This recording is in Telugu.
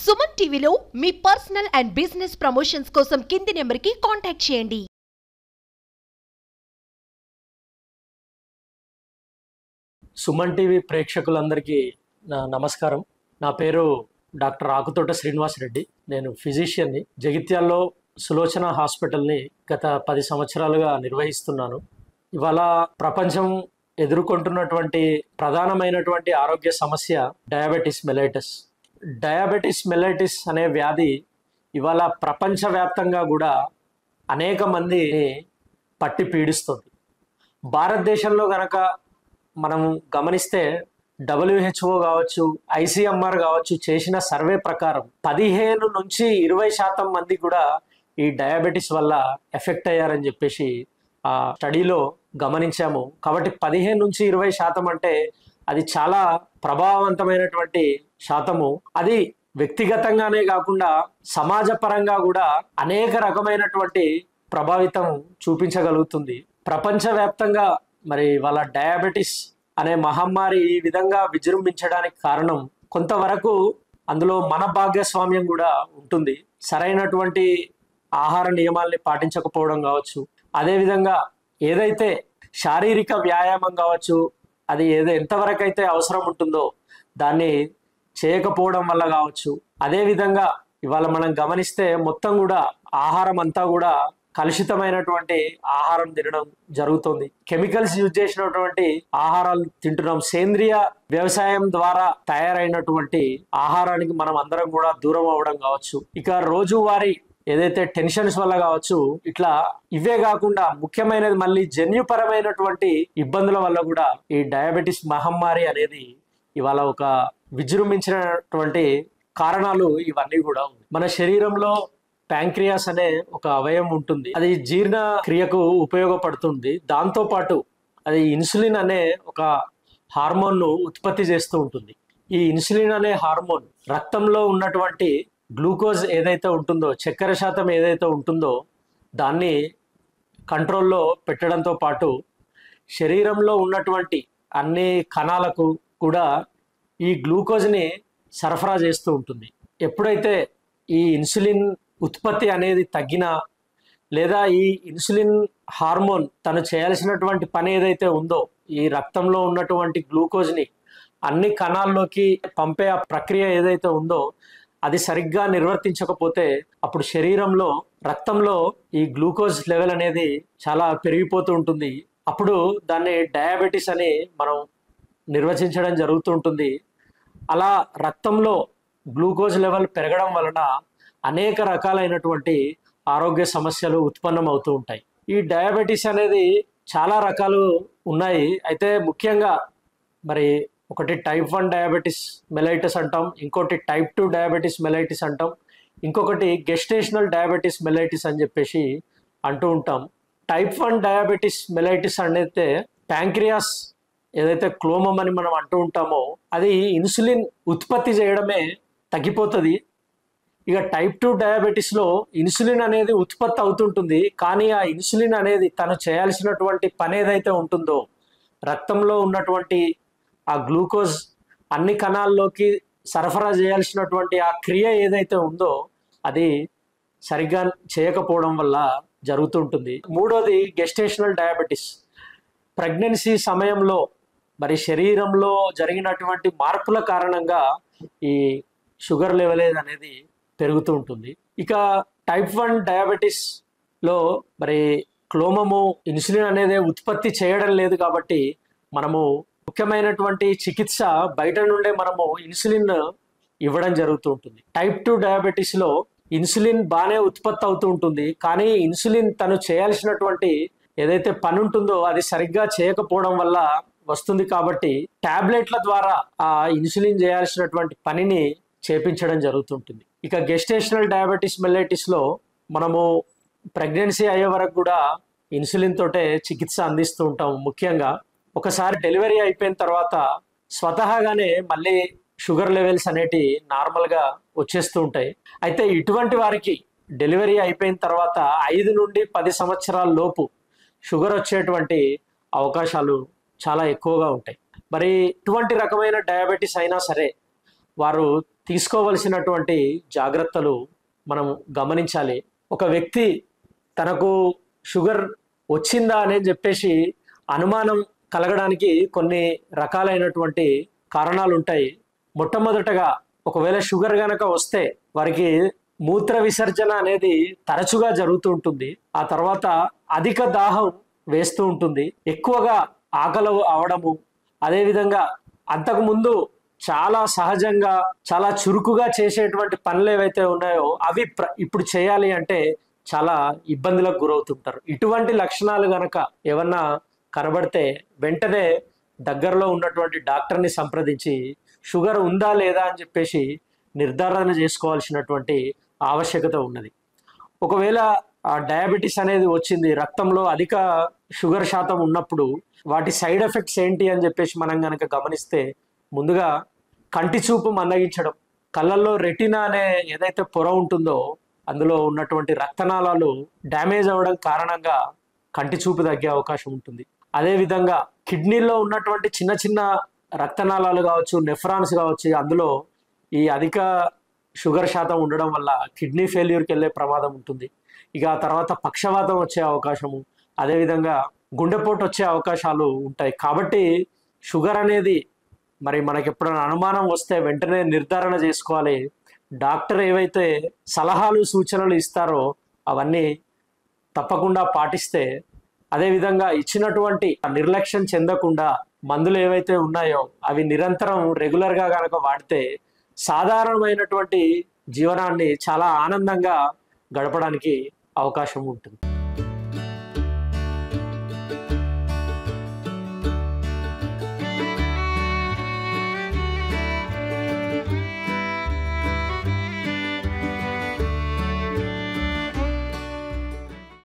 సుమన్ టీవీలో మీ పర్సనల్ అండ్ బిజినెస్ ప్రమోషన్స్ కోసం కింది నెంబర్కి కాంటాక్ట్ చేయండి. సుమన్ టీవీ ప్రేక్షకులందరికీ నా నమస్కారం. నా పేరు డాక్టర్ ఆకుతోట శ్రీనివాస్ రెడ్డి. నేను ఫిజిషియన్ని. జగిత్యాల్లో సులోచన హాస్పిటల్ని గత 10 సంవత్సరాలుగా నిర్వహిస్తున్నాను. ఇవాళ ప్రపంచం ఎదుర్కొంటున్నటువంటి ప్రధానమైనటువంటి ఆరోగ్య సమస్య డయాబెటిస్ మెలైటస్. డయాబెటిస్ మెలైటిస్ అనే వ్యాధి ఇవాళ ప్రపంచవ్యాప్తంగా కూడా అనేక మందిని పట్టి పీడిస్తుంది. భారతదేశంలో గనక మనం గమనిస్తే WHO కావచ్చు, ICMR కావచ్చు చేసిన సర్వే ప్రకారం 15 నుంచి 20% మంది కూడా ఈ డయాబెటిస్ వల్ల ఎఫెక్ట్ అయ్యారని చెప్పేసి ఆ స్టడీలో గమనించాము. కాబట్టి 15 నుంచి 20% అంటే అది చాలా ప్రభావవంతమైనటువంటి శాతము. అది వ్యక్తిగతంగానే కాకుండా సమాజ పరంగా కూడా అనేక రకమైనటువంటి ప్రభావితం చూపించగలుగుతుంది. ప్రపంచవ్యాప్తంగా మరి వాళ్ళ డయాబెటిస్ అనే మహమ్మారి ఈ విధంగా విజృంభించడానికి కారణం కొంతవరకు అందులో మన భాగస్వామ్యం కూడా ఉంటుంది. సరైనటువంటి ఆహార నియమాల్ని పాటించకపోవడం కావచ్చు, అదేవిధంగా ఏదైతే శారీరక వ్యాయామం కావచ్చు, అది ఎంతవరకు అయితే అవసరం ఉంటుందో దాన్ని చేయకపోవడం వల్ల కావచ్చు. అదేవిధంగా ఇవాళ మనం గమనిస్తే మొత్తం కూడా ఆహారం అంతా కూడా కలుషితమైనటువంటి ఆహారం తినడం జరుగుతుంది. కెమికల్స్ యూజ్ చేసినటువంటి ఆహారాలు తింటున్నాం. సేంద్రియ వ్యవసాయం ద్వారా తయారైనటువంటి ఆహారానికి మనం అందరం కూడా దూరం అవ్వడం కావచ్చు. ఇక రోజువారీ ఏదైతే టెన్షన్స్ వల్ల కావచ్చు, ఇట్లా ఇవే కాకుండా ముఖ్యమైనది మళ్ళీ జన్యుపరమైనటువంటి ఇబ్బందుల వల్ల కూడా ఈ డయాబెటిస్ మహమ్మారి అనేది ఇవాళ ఒక విజృంభించినటువంటి కారణాలు ఇవన్నీ కూడా ఉంది. మన శరీరంలో ప్యాంక్రియాస్ అనే ఒక అవయవం ఉంటుంది. అది జీర్ణ క్రియకు ఉపయోగపడుతుంది. దాంతో పాటు అది ఇన్సులిన్ అనే ఒక హార్మోన్ను ఉత్పత్తి చేస్తూ ఉంటుంది. ఈ ఇన్సులిన్ అనే హార్మోన్ రక్తంలో ఉన్నటువంటి గ్లూకోజ్ ఏదైతే ఉంటుందో, చక్కెర శాతం ఏదైతే ఉంటుందో దాన్ని కంట్రోల్లో పెట్టడంతో పాటు శరీరంలో ఉన్నటువంటి అన్ని కణాలకు కూడా ఈ గ్లూకోజ్ని సరఫరా చేస్తూ ఉంటుంది. ఎప్పుడైతే ఈ ఇన్సులిన్ ఉత్పత్తి అనేది తగ్గినా, లేదా ఈ ఇన్సులిన్ హార్మోన్ తను చేయాల్సినటువంటి పని ఏదైతే ఉందో ఈ రక్తంలో ఉన్నటువంటి గ్లూకోజ్ని అన్ని కణాల్లోకి పంపే ఆ ప్రక్రియ ఏదైతే ఉందో అది సరిగ్గా నిర్వర్తించకపోతే అప్పుడు శరీరంలో రక్తంలో ఈ గ్లూకోజ్ లెవెల్ అనేది చాలా పెరిగిపోతూ ఉంటుంది. అప్పుడు దాన్ని డయాబెటిస్ అని మనం నిర్వచించడం జరుగుతూ ఉంటుంది. అలా రక్తంలో గ్లూకోజ్ లెవెల్ పెరగడం వలన అనేక రకాలైనటువంటి ఆరోగ్య సమస్యలు ఉత్పన్నం అవుతూ ఉంటాయి. ఈ డయాబెటిస్ అనేది చాలా రకాలు ఉన్నాయి. అయితే ముఖ్యంగా మరి ఒకటి టైప్ 1 డయాబెటిస్ మెలైటిస్ అంటాం, ఇంకోటి టైప్ 2 డయాబెటిస్ మెలైటిస్ అంటాం, ఇంకొకటి గెస్టేషనల్ డయాబెటిస్ మెలైటిస్ అని చెప్పేసి అంటూ ఉంటాం. టైప్ 1 డయాబెటిస్ మెలైటిస్ అనేది ప్యాంక్రియాస్ ఏదైతే క్లోమం అని మనం అంటూ ఉంటామో అది ఇన్సులిన్ ఉత్పత్తి చేయడమే తగ్గిపోతుంది. ఇక టైప్ 2 డయాబెటిస్లో ఇన్సులిన్ అనేది ఉత్పత్తి అవుతుంటుంది, కానీ ఆ ఇన్సులిన్ అనేది తను చేయాల్సినటువంటి పని ఏదైతే ఉంటుందో రక్తంలో ఉన్నటువంటి ఆ గ్లూకోజ్ అన్ని కణాల్లోకి సరఫరా చేయాల్సినటువంటి ఆ క్రియ ఏదైతే ఉందో అది సరిగ్గా చేయకపోవడం వల్ల జరుగుతుంటుంది. మూడోది గెస్టేషనల్ డయాబెటిస్. ప్రెగ్నెన్సీ సమయంలో మరి శరీరంలో జరిగినటువంటి మార్పుల కారణంగా ఈ షుగర్ లెవెల్ అనేది పెరుగుతూ ఉంటుంది. ఇక టైప్ 1 డయాబెటిస్లో మరి క్లోమము ఇన్సులిన్ అనేది ఉత్పత్తి చేయడం లేదు కాబట్టి మనము ముఖ్యమైనటువంటి చికిత్స బయట నుండే మనము ఇన్సులిన్ ఇవ్వడం జరుగుతూ ఉంటుంది. టైప్ 2 డయాబెటిస్లో ఇన్సులిన్ బాగానే ఉత్పత్తి అవుతూ ఉంటుంది, కానీ ఇన్సులిన్ తను చేయాల్సినటువంటి ఏదైతే పని ఉంటుందో అది సరిగ్గా చేయకపోవడం వల్ల వస్తుంది. కాబట్టి టాబ్లెట్ల ద్వారా ఆ ఇన్సులిన్ చేయాల్సినటువంటి పనిని చేపించడం జరుగుతుంటుంది. ఇక గెస్టేషనల్ డయాబెటిస్ మెలైటిస్లో మనము ప్రెగ్నెన్సీ అయ్యే వరకు కూడా ఇన్సులిన్ తోటే చికిత్స అందిస్తూ ఉంటాము. ముఖ్యంగా ఒకసారి డెలివరీ అయిపోయిన తర్వాత స్వతహాగానే మళ్ళీ షుగర్ లెవెల్స్ అనేటి నార్మల్గా వచ్చేస్తూ ఉంటాయి. అయితే ఇటువంటి వారికి డెలివరీ అయిపోయిన తర్వాత 5 నుండి 10 సంవత్సరాల లోపు షుగర్ వచ్చేటువంటి అవకాశాలు చాలా ఎక్కువగా ఉంటాయి. మరి ఇటువంటి రకమైన డయాబెటిస్ అయినా సరే వారు తీసుకోవలసినటువంటి జాగ్రత్తలు మనం గమనించాలి. ఒక వ్యక్తి తనకు షుగర్ వచ్చిందా అని చెప్పేసి అనుమానం కలగడానికి కొన్ని రకాలైనటువంటి కారణాలు ఉంటాయి. మొట్టమొదటగా ఒకవేళ షుగర్ గనక వస్తే వారికి మూత్ర విసర్జన అనేది తరచుగా జరుగుతూ ఉంటుంది. ఆ తర్వాత అధిక దాహం వేస్తూ ఉంటుంది, ఎక్కువగా ఆకలి అవడము, అదేవిధంగా అంతకుముందు చాలా సహజంగా చాలా చురుకుగా చేసేటువంటి పనులు ఏవైతే ఉన్నాయో అవి ఇప్పుడు చేయాలి అంటే చాలా ఇబ్బందులకు గురవుతుంటారు. ఇటువంటి లక్షణాలు గనక ఏమన్నా కనబడితే వెంటనే దగ్గరలో ఉన్నటువంటి డాక్టర్ని సంప్రదించి షుగర్ ఉందా లేదా అని చెప్పేసి నిర్ధారణ చేసుకోవాల్సినటువంటి ఆవశ్యకత ఉన్నది. ఒకవేళ డయాబెటీస్ అనేది వచ్చింది, రక్తంలో అధిక షుగర్ శాతం ఉన్నప్పుడు వాటి సైడ్ ఎఫెక్ట్స్ ఏంటి అని చెప్పేసి మనం కనుక గమనిస్తే, ముందుగా కంటి చూపు మందగించడం, కళ్ళల్లో రెటినా అనే ఏదైతే పొర ఉంటుందో అందులో ఉన్నటువంటి రక్తనాళాలు డ్యామేజ్ అవ్వడం కారణంగా కంటి చూపు తగ్గే అవకాశం ఉంటుంది. అదేవిధంగా కిడ్నీలో ఉన్నటువంటి చిన్న చిన్న రక్తనాళాలు కావచ్చు, నెఫ్రాన్స్ కావచ్చు, అందులో ఈ అధిక షుగర్ శాతం ఉండడం వల్ల కిడ్నీ ఫెయిల్యూర్కి వెళ్ళే ప్రమాదం ఉంటుంది. ఇక ఆ తర్వాత పక్షవాతం వచ్చే అవకాశము, అదేవిధంగా గుండెపోటు వచ్చే అవకాశాలు ఉంటాయి. కాబట్టి షుగర్ అనేది మరి మనకి ఎప్పుడైనా అనుమానం వస్తే వెంటనే నిర్ధారణ చేసుకోవాలి. డాక్టర్ ఏవైతే సలహాలు సూచనలు ఇస్తారో అవన్నీ తప్పకుండా పాటిస్తే, అదేవిధంగా ఇచ్చినటువంటి నిర్లక్ష్యం చెందకుండా మందులు ఏవైతే ఉన్నాయో అవి నిరంతరం రెగ్యులర్గా కనుక వాడితే సాధారణమైనటువంటి జీవనాన్ని చాలా ఆనందంగా గడపడానికి అవకాశం ఉంటుంది.